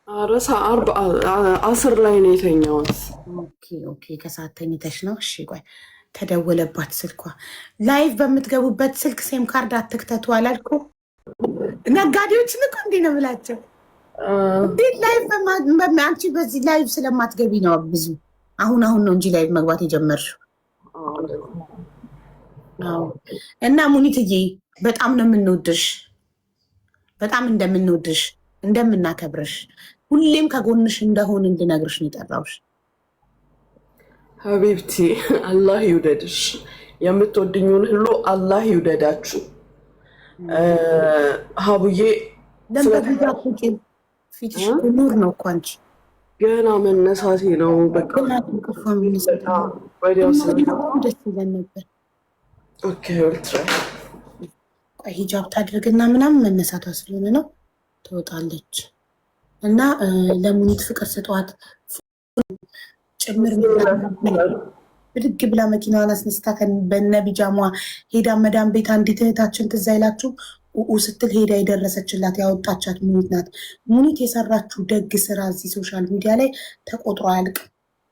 አረሳ 10 ላይ ነው የተኛሁት። ኦኬ ኦኬ፣ ከሰዓት ተኝተሽ ነው? እሺ ቆይ ተደወለባት ስልኳ። ላይቭ በምትገቡበት ስልክ ሴም ካርድ አትክተቱ አላልኩ? ነጋዴዎችን እኮ እንዲህ ነው የምላቸው። እንዴት ላይቭ አንቺ በዚህ ላይቭ ስለማትገቢ ነው ብዙ። አሁን ነው እንጂ ላይቭ መግባት የጀመርሽው። እና ሙኒትዬ በጣም ነው የምንወድሽ፣ በጣም እንደምንወድሽ እንደምናከብርሽ፣ ሁሌም ከጎንሽ እንደሆን እንድነግርሽ ነው የጠራሁሽ። ሀቢብቲ አላህ ይውደድሽ። የምትወድኙን ሁሉ አላህ ይውደዳችሁ። ሀቡዬ ፊትሽ ኑር ነው እኮ አንቺ ገና መነሳቴ ነው። በቃ ደስ ይለን ነበር። ቆይ ሂጃብ ታድርግና ምናምን መነሳቷ ስለሆነ ነው ትወጣለች። እና ለሙኒት ፍቅር ስጧት ጭምር ብድግ ብላ መኪናዋን አስነስታ በነ ቢጃሟ ሄዳ መዳም ቤት አንዲት እህታችን ትዝ አይላችሁ ስትል ሄዳ የደረሰችላት ያወጣቻት ሙኒት ናት። ሙኒት የሰራችው ደግ ስራ እዚህ ሶሻል ሚዲያ ላይ ተቆጥሮ አያልቅም።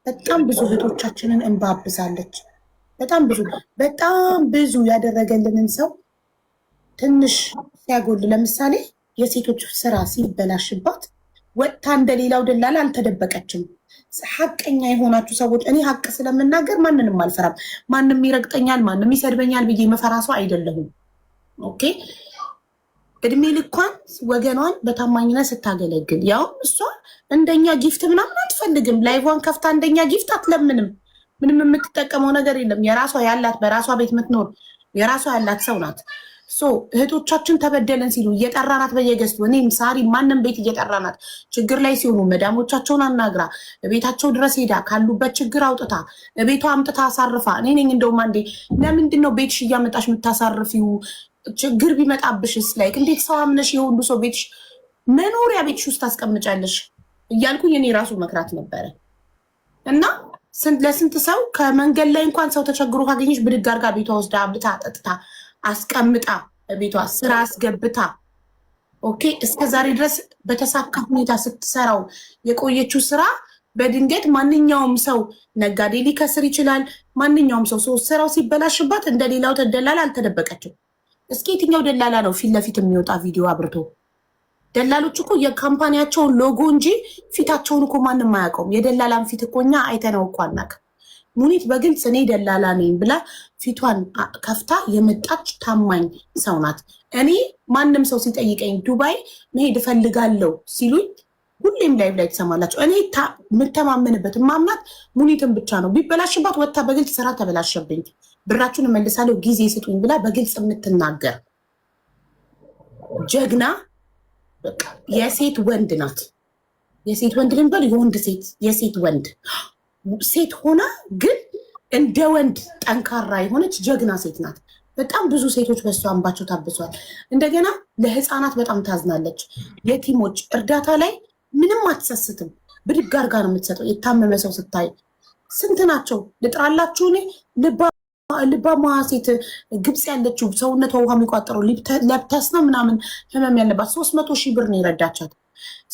በጣም ብዙ እህቶቻችንን እንባብሳለች። በጣም ብዙ ያደረገልንን ሰው ትንሽ ሲያጎል፣ ለምሳሌ የሴቶች ስራ ሲበላሽባት ወጥታ እንደሌላው ደላላ አልተደበቀችም። ሀቀኛ የሆናችሁ ሰዎች፣ እኔ ሀቅ ስለምናገር ማንንም አልፈራም። ማንም ይረግጠኛል፣ ማንም ይሰድበኛል ብዬ መፈራ ሰው አይደለሁም። ኦኬ፣ እድሜ ልኳን ወገኗን በታማኝነት ስታገለግል፣ ያው እሷ እንደኛ ጊፍት ምናምን አትፈልግም። ላይቫን ከፍታ እንደኛ ጊፍት አትለምንም። ምንም የምትጠቀመው ነገር የለም። የራሷ ያላት በራሷ ቤት የምትኖር የራሷ ያላት ሰው ናት። እህቶቻችን ተበደለን ሲሉ እየጠራናት በየገዝቱ እኔም ሳሪ ማንም ቤት እየጠራናት ችግር ላይ ሲሆኑ መዳሞቻቸውን አናግራ ቤታቸው ድረስ ሄዳ ካሉበት ችግር አውጥታ ቤቷ አምጥታ አሳርፋ። እኔ ነኝ እንደውም አንዴ ለምንድን ነው ቤትሽ እያመጣሽ የምታሳርፊው? ችግር ቢመጣብሽስ ላይክ እንዴት ሰው አምነሽ የሁሉ ሰው ቤትሽ መኖሪያ ቤትሽ ውስጥ ታስቀምጫለሽ እያልኩኝ እኔ ራሱ መክራት ነበረ። እና ለስንት ሰው ከመንገድ ላይ እንኳን ሰው ተቸግሮ ካገኘሽ ብድግ አድርጋ ቤቷ ወስዳ አብልታ ጠጥታ አስቀምጣ ቤቷ ስራ አስገብታ ኦኬ፣ እስከ ዛሬ ድረስ በተሳካ ሁኔታ ስትሰራው የቆየችው ስራ በድንገት ማንኛውም ሰው ነጋዴ ሊከስር ይችላል። ማንኛውም ሰው ስራው ሲበላሽባት እንደሌላው ደላላ አልተደበቀችም። እስኪ የትኛው ደላላ ነው ፊት ለፊት የሚወጣ ቪዲዮ አብርቶ? ደላሎች እኮ የካምፓኒያቸውን ሎጎ እንጂ ፊታቸውን እኮ ማንም አያውቀውም። የደላላን ፊት እኮ እኛ አይተነው እኮ አናውቅም። ሙኒት በግልጽ እኔ ደላላ ነኝ ብላ ፊቷን ከፍታ የመጣች ታማኝ ሰው ናት። እኔ ማንም ሰው ሲጠይቀኝ ዱባይ መሄድ እፈልጋለሁ ሲሉኝ ሁሌም ላይቭ ላይ ትሰማላችሁ። እኔ የምተማመንበት ማምናት ሙኒትን ብቻ ነው። ቢበላሽባት ወጥታ በግልጽ ስራ ተበላሸብኝ፣ ብራችሁን እመልሳለሁ፣ ጊዜ ስጡኝ ብላ በግልጽ የምትናገር ጀግና በቃ የሴት ወንድ ናት። የሴት ወንድ ልንበል የወንድ ሴት የሴት ወንድ ሴት ሆና ግን እንደ ወንድ ጠንካራ የሆነች ጀግና ሴት ናት። በጣም ብዙ ሴቶች በሷ እንባቸው ታብሷል። እንደገና ለህፃናት በጣም ታዝናለች። የቲሞች እርዳታ ላይ ምንም አትሰስትም። ብድግ አድርጋ ነው የምትሰጠው። የታመመ ሰው ስታይ ስንት ናቸው ልጥራላችሁ? እኔ ልባማ ሴት ግብፅ ያለችው ሰውነቷ ውሃ የሚቋጠረው ለብተስ ነው ምናምን ህመም ያለባት 300,000 ብር ነው የረዳቻት።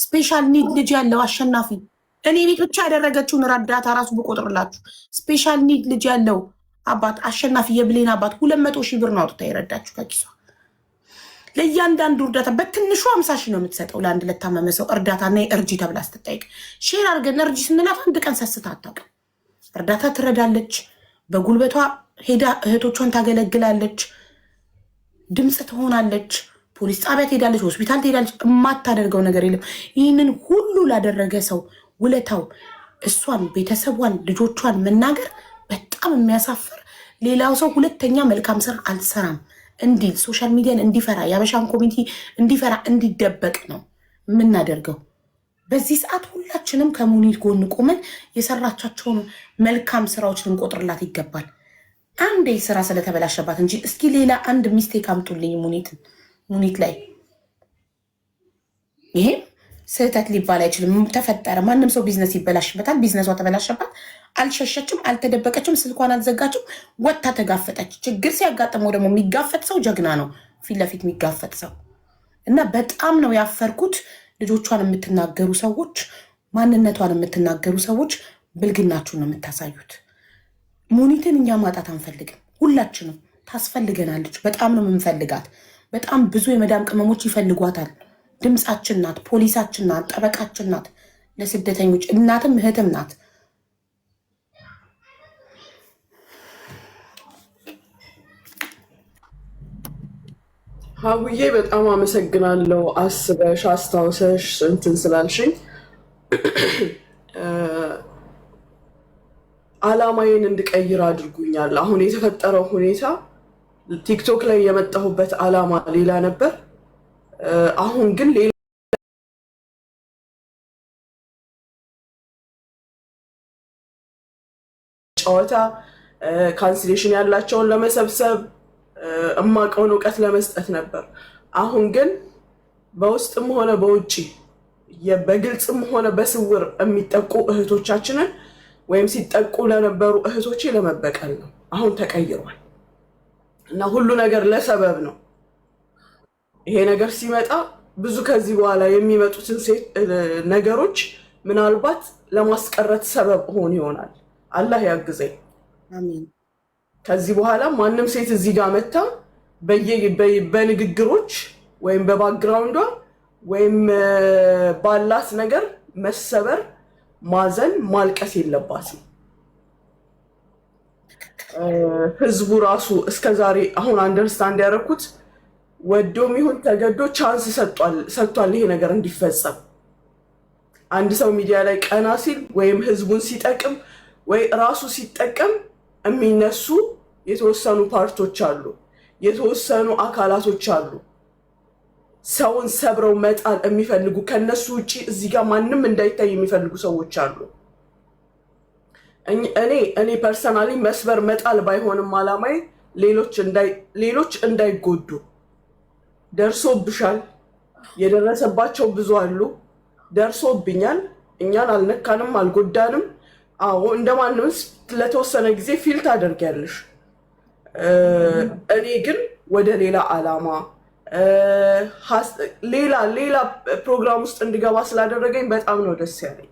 ስፔሻል ኒድ ልጅ ያለው አሸናፊ እኔ ቤት ብቻ ያደረገችውን ረዳታ ራሱ ብቆጥርላችሁ ስፔሻል ኒድ ልጅ ያለው አባት አሸናፊ የብሌን አባት 200,000 ብር ነው አውጥታ የረዳችሁ ከኪሷ። ለእያንዳንዱ እርዳታ በትንሹ 50,000 ነው የምትሰጠው። ለአንድ ለታመመ ሰው እርዳታና እርጂ ተብላ ስትጠይቅ ሼር አድርገን እርጂ ስንላት አንድ ቀን ሰስታ አታውቅም። እርዳታ ትረዳለች። በጉልበቷ ሄዳ እህቶቿን ታገለግላለች። ድምፅ ትሆናለች። ፖሊስ ጣቢያ ትሄዳለች። ሆስፒታል ትሄዳለች። የማታደርገው ነገር የለም። ይህንን ሁሉ ላደረገ ሰው ውለታው እሷን፣ ቤተሰቧን፣ ልጆቿን መናገር በጣም የሚያሳፍር። ሌላው ሰው ሁለተኛ መልካም ስራ አልሰራም እንዲል ሶሻል ሚዲያን እንዲፈራ የአበሻን ኮሚኒቲ እንዲፈራ እንዲደበቅ ነው የምናደርገው። በዚህ ሰዓት ሁላችንም ከሙኒት ጎን ቆመን የሰራቻቸውን መልካም ስራዎች ልንቆጥርላት ይገባል። አንዴ ስራ ስለተበላሸባት እንጂ እስኪ ሌላ አንድ ሚስቴክ አምጡልኝ ሙኒት ላይ። ይሄም ስህተት ሊባል አይችልም። ተፈጠረ። ማንም ሰው ቢዝነስ ይበላሽበታል። ቢዝነሷ ተበላሸባት። አልሸሸችም፣ አልተደበቀችም፣ ስልኳን አልዘጋችም፣ ወጥታ ተጋፈጠች። ችግር ሲያጋጥመው ደግሞ የሚጋፈጥ ሰው ጀግና ነው፣ ፊት ለፊት የሚጋፈጥ ሰው እና በጣም ነው ያፈርኩት። ልጆቿን የምትናገሩ ሰዎች፣ ማንነቷን የምትናገሩ ሰዎች ብልግናችሁን ነው የምታሳዩት። ሙኒትን እኛ ማጣት አንፈልግም። ሁላችንም ታስፈልገናለች። በጣም ነው የምንፈልጋት። በጣም ብዙ የመዳም ቅመሞች ይፈልጓታል። ድምፃችን ናት፣ ፖሊሳችን ናት፣ ጠበቃችን ናት። ለስደተኞች እናትም እህትም ናት። ሀቡዬ በጣም አመሰግናለሁ። አስበሽ አስታውሰሽ እንትን ስላልሽኝ አላማዬን እንድቀይር አድርጉኛል። አሁን የተፈጠረው ሁኔታ ቲክቶክ ላይ የመጣሁበት አላማ ሌላ ነበር። አሁን ግን ሌላ ጨዋታ ካንስሌሽን ያላቸውን ለመሰብሰብ እማቀውን እውቀት ለመስጠት ነበር። አሁን ግን በውስጥም ሆነ በውጭ በግልጽም ሆነ በስውር የሚጠቁ እህቶቻችንን ወይም ሲጠቁ ለነበሩ እህቶቼ ለመበቀል ነው። አሁን ተቀይሯል እና ሁሉ ነገር ለሰበብ ነው። ይሄ ነገር ሲመጣ ብዙ ከዚህ በኋላ የሚመጡትን ነገሮች ምናልባት ለማስቀረት ሰበብ ሆን ይሆናል። አላህ ያግዘኝ። አሜን። ከዚህ በኋላ ማንም ሴት እዚህ ጋር መታ በንግግሮች ወይም በባክግራውንዷ ወይም ባላት ነገር መሰበር፣ ማዘን፣ ማልቀስ የለባትም። ህዝቡ ራሱ እስከዛሬ አሁን አንደርስታንድ ያደረኩት ወዶም ይሁን ተገዶ ቻንስ ሰጥቷል ይሄ ነገር እንዲፈጸም። አንድ ሰው ሚዲያ ላይ ቀና ሲል ወይም ህዝቡን ሲጠቅም ወይ ራሱ ሲጠቀም የሚነሱ የተወሰኑ ፓርቶች አሉ፣ የተወሰኑ አካላቶች አሉ። ሰውን ሰብረው መጣል የሚፈልጉ ከነሱ ውጭ እዚህ ጋር ማንም እንዳይታይ የሚፈልጉ ሰዎች አሉ። እኔ ፐርሰናሊ መስበር መጣል ባይሆንም አላማዬ ሌሎች እንዳይጎዱ። ደርሶብሻል፣ የደረሰባቸው ብዙ አሉ። ደርሶብኛል፣ እኛን አልነካንም፣ አልጎዳንም። አዎ እንደማንም ለተወሰነ ጊዜ ፊል ታደርጊያለሽ። እኔ ግን ወደ ሌላ አላማ ሌላ ፕሮግራም ውስጥ እንድገባ ስላደረገኝ በጣም ነው ደስ ያለኝ።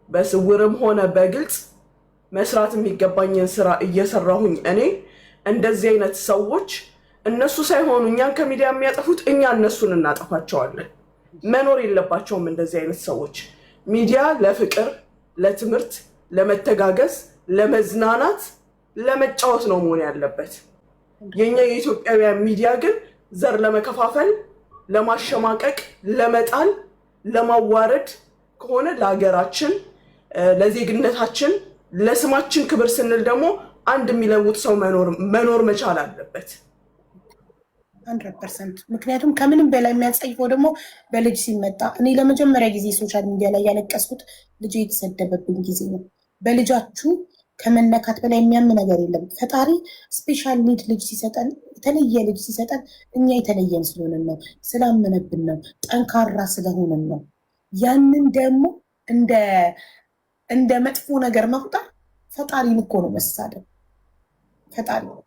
በስውርም ሆነ በግልጽ መስራት የሚገባኝን ስራ እየሰራሁኝ እኔ እንደዚህ አይነት ሰዎች እነሱ ሳይሆኑ እኛን ከሚዲያ የሚያጠፉት እኛ እነሱን እናጠፋቸዋለን። መኖር የለባቸውም እንደዚህ አይነት ሰዎች። ሚዲያ ለፍቅር፣ ለትምህርት፣ ለመተጋገዝ፣ ለመዝናናት፣ ለመጫወት ነው መሆን ያለበት። የኛ የኢትዮጵያውያን ሚዲያ ግን ዘር ለመከፋፈል፣ ለማሸማቀቅ፣ ለመጣል፣ ለማዋረድ ከሆነ ለሀገራችን፣ ለዜግነታችን፣ ለስማችን ክብር ስንል ደግሞ አንድ የሚለውጥ ሰው መኖር መቻል አለበት። 100%። ምክንያቱም ከምንም በላይ የሚያጸይፈው ደግሞ በልጅ ሲመጣ እኔ ለመጀመሪያ ጊዜ ሶሻል ሚዲያ ላይ ያለቀስኩት ልጅ የተሰደበብኝ ጊዜ ነው። በልጃችሁ ከመነካት በላይ የሚያም ነገር የለም። ፈጣሪ ስፔሻል ኒድ ልጅ ሲሰጠን፣ የተለየ ልጅ ሲሰጠን እኛ የተለየን ስለሆንን ነው፣ ስላመነብን ነው፣ ጠንካራ ስለሆንን ነው። ያንን ደግሞ እንደ መጥፎ ነገር መቁጠር ፈጣሪን እኮ ነው መሳደብ።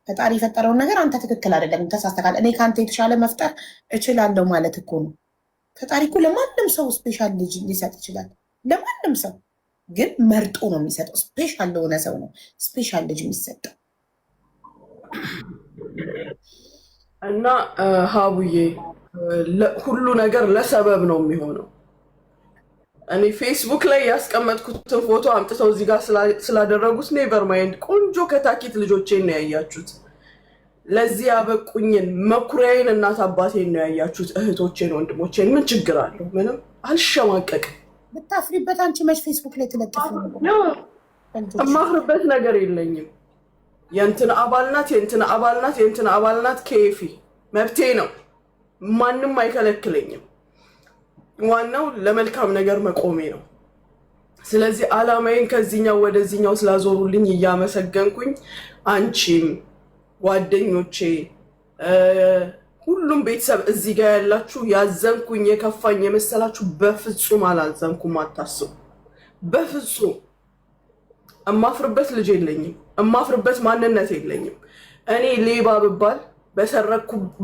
ፈጣሪ የፈጠረውን ነገር አንተ ትክክል አይደለም ተሳስተካል፣ እኔ ከአንተ የተሻለ መፍጠር እችላለሁ ማለት እኮ ነው። ፈጣሪ እኮ ለማንም ሰው ስፔሻል ልጅ ሊሰጥ ይችላል። ለማንም ሰው ግን መርጦ ነው የሚሰጠው። ስፔሻል ለሆነ ሰው ነው ስፔሻል ልጅ የሚሰጠው። እና ሀቡዬ ሁሉ ነገር ለሰበብ ነው የሚሆነው። እኔ ፌስቡክ ላይ ያስቀመጥኩትን ፎቶ አምጥተው እዚህ ጋር ስላደረጉት ኔቨር ማይንድ። ቆንጆ ከታኪት ልጆቼን ነው ያያችሁት። ለዚህ ያበቁኝን መኩሪያዬን እናት አባቴን ነው ያያችሁት። እህቶቼን ወንድሞቼን ምን ችግር አለው? ምንም አልሸማቀቅም። ብታፍሪበት አንቺ መች ፌስቡክ ላይ ትለጥፍ? እማፍርበት ነገር የለኝም። የእንትን አባልናት የእንትን አባልናት የእንትን አባልናት ኬፊ መብቴ ነው። ማንም አይከለክለኝም። ዋናው ለመልካም ነገር መቆሜ ነው። ስለዚህ አላማዬን ከዚህኛው ወደዚህኛው ስላዞሩልኝ እያመሰገንኩኝ አንቺም ጓደኞቼ ሁሉም ቤተሰብ እዚህ ጋር ያላችሁ ያዘንኩኝ የከፋኝ የመሰላችሁ በፍጹም አላዘንኩም። አታስቡ። በፍጹም እማፍርበት ልጅ የለኝም። እማፍርበት ማንነት የለኝም። እኔ ሌባ ብባል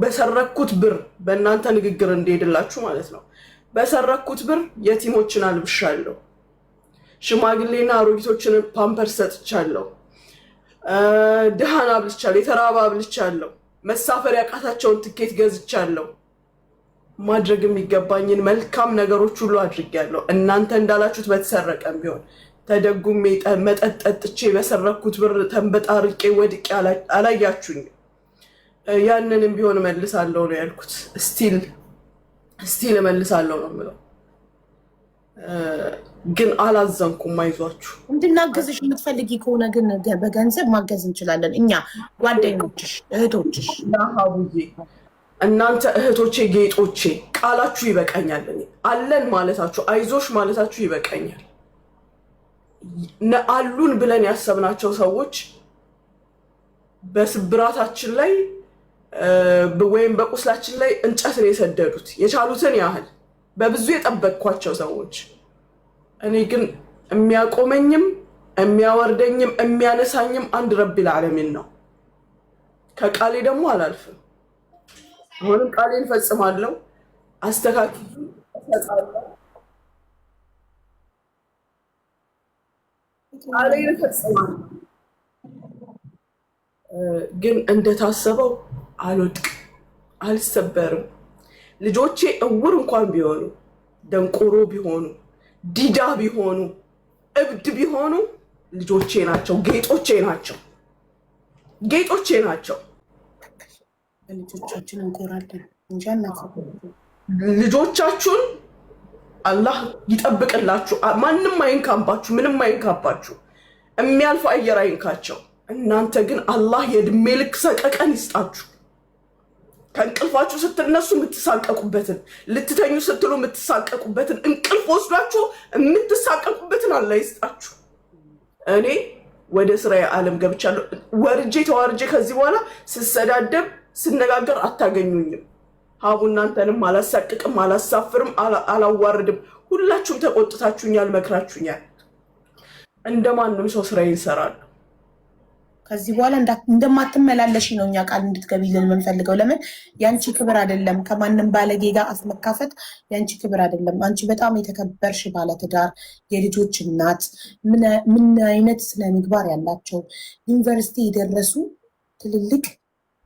በሰረኩት ብር በእናንተ ንግግር እንደሄድላችሁ ማለት ነው በሰረኩት ብር የቲሞችን አልብሻለሁ። ሽማግሌና አሮጊቶችን ፓምፐርስ ሰጥቻለሁ። ድሃን አብልቻለሁ። የተራበ አብልቻለሁ። መሳፈር ያቃታቸውን ትኬት ገዝቻለሁ። ማድረግ የሚገባኝን መልካም ነገሮች ሁሉ አድርጌያለሁ። እናንተ እንዳላችሁት በተሰረቀም ቢሆን ተደጉሜ መጠጥ ጠጥቼ በሰረኩት ብር ተንበጣርቄ ወድቄ አላያችሁኝም። ያንንም ቢሆን እመልሳለሁ ነው ያልኩት። ስቲል እመልሳለሁ ነው የምለው። ግን አላዘንኩም። አይዟችሁ። እንድናገዝሽ የምትፈልጊ ከሆነ ግን በገንዘብ ማገዝ እንችላለን። እኛ ጓደኞችሽ፣ እህቶችሽ። ሀቡዬ እናንተ እህቶቼ፣ ጌጦቼ ቃላችሁ ይበቃኛል። አለን ማለታችሁ፣ አይዞሽ ማለታችሁ ይበቃኛል። አሉን ብለን ያሰብናቸው ሰዎች በስብራታችን ላይ ወይም በቁስላችን ላይ እንጨት ነው የሰደዱት፣ የቻሉትን ያህል በብዙ የጠበቅኳቸው ሰዎች። እኔ ግን የሚያቆመኝም የሚያወርደኝም የሚያነሳኝም አንድ ረቢል ዓለሚን ነው። ከቃሌ ደግሞ አላልፍም። አሁንም ቃሌን እፈጽማለሁ፣ አስተካክዬ እሰጣለሁ። ቃሌን እፈጽማለሁ። ግን እንደታሰበው አልወድቅም፣ አልሰበርም። ልጆቼ እውር እንኳን ቢሆኑ፣ ደንቆሮ ቢሆኑ፣ ዲዳ ቢሆኑ፣ እብድ ቢሆኑ ልጆቼ ናቸው፣ ጌጦቼ ናቸው፣ ጌጦቼ ናቸው። ልጆቻችን እንኮራለን እንጂ ልጆቻችሁን አላህ ይጠብቅላችሁ። ማንም አይንካባችሁ፣ ምንም አይንካባችሁ። የሚያልፍ አየር አይንካቸው። እናንተ ግን አላህ የእድሜ ልክ ሰቀቀን ይስጣችሁ። ከእንቅልፋችሁ ስትነሱ የምትሳቀቁበትን፣ ልትተኙ ስትሉ የምትሳቀቁበትን፣ እንቅልፍ ወስዷችሁ የምትሳቀቁበትን አላህ ይስጣችሁ። እኔ ወደ ስራዬ ዓለም ገብቻለሁ። ወርጄ ተዋርጄ ከዚህ በኋላ ስሰዳደብ ስነጋገር አታገኙኝም። ሀቡ እናንተንም አላሳቅቅም፣ አላሳፍርም፣ አላዋርድም። ሁላችሁም ተቆጥታችሁኛል፣ መክራችሁኛል። እንደማንም ሰው ስራዬን እሰራለሁ። ከዚህ በኋላ እንደማትመላለሽ ነው እኛ ቃል እንድትገቢልን የምንፈልገው። ለምን የአንቺ ክብር አይደለም ከማንም ባለጌ ጋር አስመካፈት የአንቺ ክብር አይደለም። አንቺ በጣም የተከበርሽ ባለትዳር የልጆች እናት፣ ምን አይነት ስነ ምግባር ያላቸው ዩኒቨርሲቲ የደረሱ ትልልቅ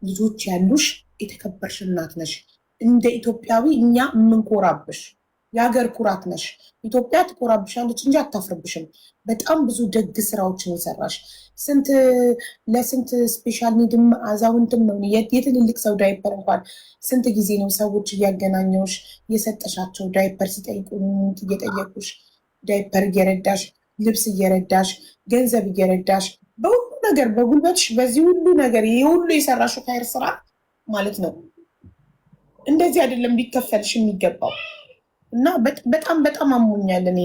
ልጆች ያሉሽ የተከበርሽ እናት ነሽ። እንደ ኢትዮጵያዊ እኛ የምንኮራብሽ የሀገር ኩራት ነሽ። ኢትዮጵያ ትኮራብሻለች እንጂ አታፍርብሽም። በጣም ብዙ ደግ ስራዎችን የሰራሽ ለስንት ስፔሻል ኒድም አዛውንትም ነው የትልልቅ ሰው ዳይፐር እንኳን ስንት ጊዜ ነው ሰዎች እያገናኘውሽ የሰጠሻቸው ዳይፐር ሲጠይቁ እየጠየቁሽ ዳይፐር እየረዳሽ፣ ልብስ እየረዳሽ፣ ገንዘብ እየረዳሽ በሁሉ ነገር በጉልበትሽ በዚህ ሁሉ ነገር ይሄ ሁሉ የሰራሽው ካይር ስራ ማለት ነው። እንደዚህ አይደለም ሊከፈልሽ የሚገባው። እና በጣም በጣም አሞኛል። እኔ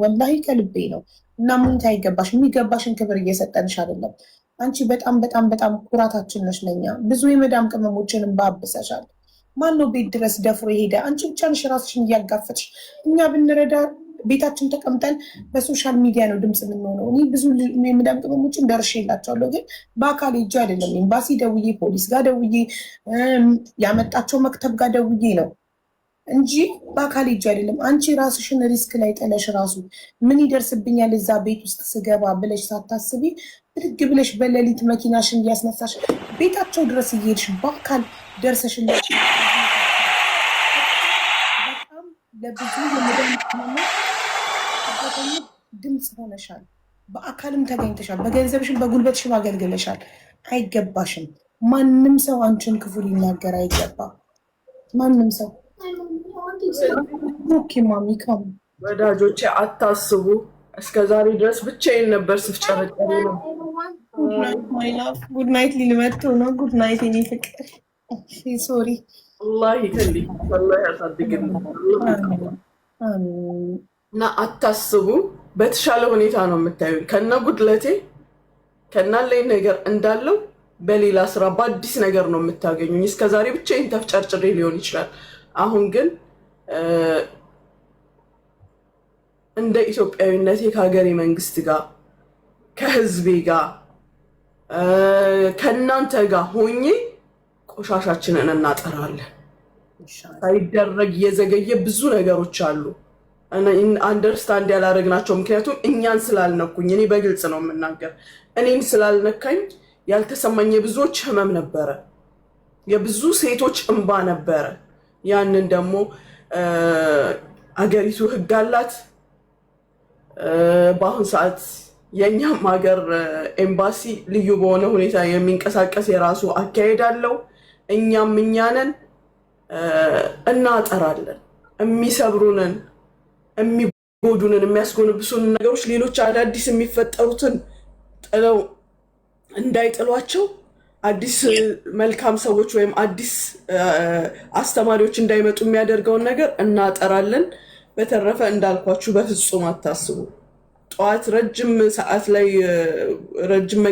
ወላሂ ከልቤ ነው። እና ሙኝታ አይገባሽ። የሚገባሽን ክብር እየሰጠንሽ አይደለም። አንቺ በጣም በጣም በጣም ኩራታችን ነሽ ለኛ። ብዙ የመዳም ቅመሞችንም ባብሰሻል። ማነው ቤት ድረስ ደፍሮ የሄደ? አንቺ ብቻ ነሽ ራስሽን እያጋፈጥሽ። እኛ ብንረዳ ቤታችን ተቀምጠን በሶሻል ሚዲያ ነው ድምፅ የምንሆነው። እኔ ብዙ የመዳም ቅመሞችን ደርሼላቸዋለሁ፣ ግን በአካል ሄጄ አይደለም። ኤምባሲ ደውዬ፣ ፖሊስ ጋር ደውዬ፣ ያመጣቸው መክተብ ጋር ደውዬ ነው እንጂ በአካል ሄጄ አይደለም። አንቺ ራስሽን ሪስክ ላይ ጥለሽ ራሱ ምን ይደርስብኛል እዛ ቤት ውስጥ ስገባ ብለሽ ሳታስቢ ብድግ ብለሽ በሌሊት መኪናሽን እያስነሳሽ ቤታቸው ድረስ እየሄድሽ በአካል ደርሰሽላቸው በጣም ለብዙ ድምፅ ሆነሻል። በአካልም ተገኝተሻል። በገንዘብሽም በጉልበትሽም አገልግለሻል። አይገባሽም። ማንም ሰው አንቺን ክፉ ሊናገር አይገባም። ማንም ሰው ወዳጆቼ አታስቡ። እስከ ዛሬ ድረስ ብቻዬን ነበር ስፍጨረጨር ነው። ጉድ ናይት ሊልመቶ ነው። ጉድ ናይት የኔ ፍቅር። ሶሪ አላህ ይከልኝ፣ አላህ ያሳድግልኝ። እና አታስቡ። በተሻለ ሁኔታ ነው የምታዩኝ። ከነ ጉድለቴ ከናለኝ ነገር እንዳለው በሌላ ስራ በአዲስ ነገር ነው የምታገኙኝ። እስከዛሬ ብቻዬን ተፍጨርጭሬ ሊሆን ይችላል። አሁን ግን እንደ ኢትዮጵያዊነቴ ከሀገሬ መንግስት ጋር ከህዝቤ ጋር ከእናንተ ጋር ሆኜ ቆሻሻችንን እናጠራለን። ሳይደረግ የዘገየ ብዙ ነገሮች አሉ አንደርስታንድ ያላረግናቸው። ምክንያቱም እኛን ስላልነኩኝ፣ እኔ በግልጽ ነው የምናገር፣ እኔን ስላልነካኝ ያልተሰማኝ የብዙዎች ህመም ነበረ፣ የብዙ ሴቶች እንባ ነበረ። ያንን ደግሞ አገሪቱ ህግ አላት። በአሁን ሰዓት የእኛም ሀገር ኤምባሲ ልዩ በሆነ ሁኔታ የሚንቀሳቀስ የራሱ አካሄድ አለው። እኛም እኛንን እናጠራለን። የሚሰብሩንን፣ የሚጎዱንን፣ የሚያስጎንብሱንን ነገሮች ሌሎች አዳዲስ የሚፈጠሩትን ጥለው እንዳይጥሏቸው አዲስ መልካም ሰዎች ወይም አዲስ አስተማሪዎች እንዳይመጡ የሚያደርገውን ነገር እናጠራለን። በተረፈ እንዳልኳችሁ በፍጹም አታስቡ። ጠዋት ረጅም ሰዓት ላይ ረጅም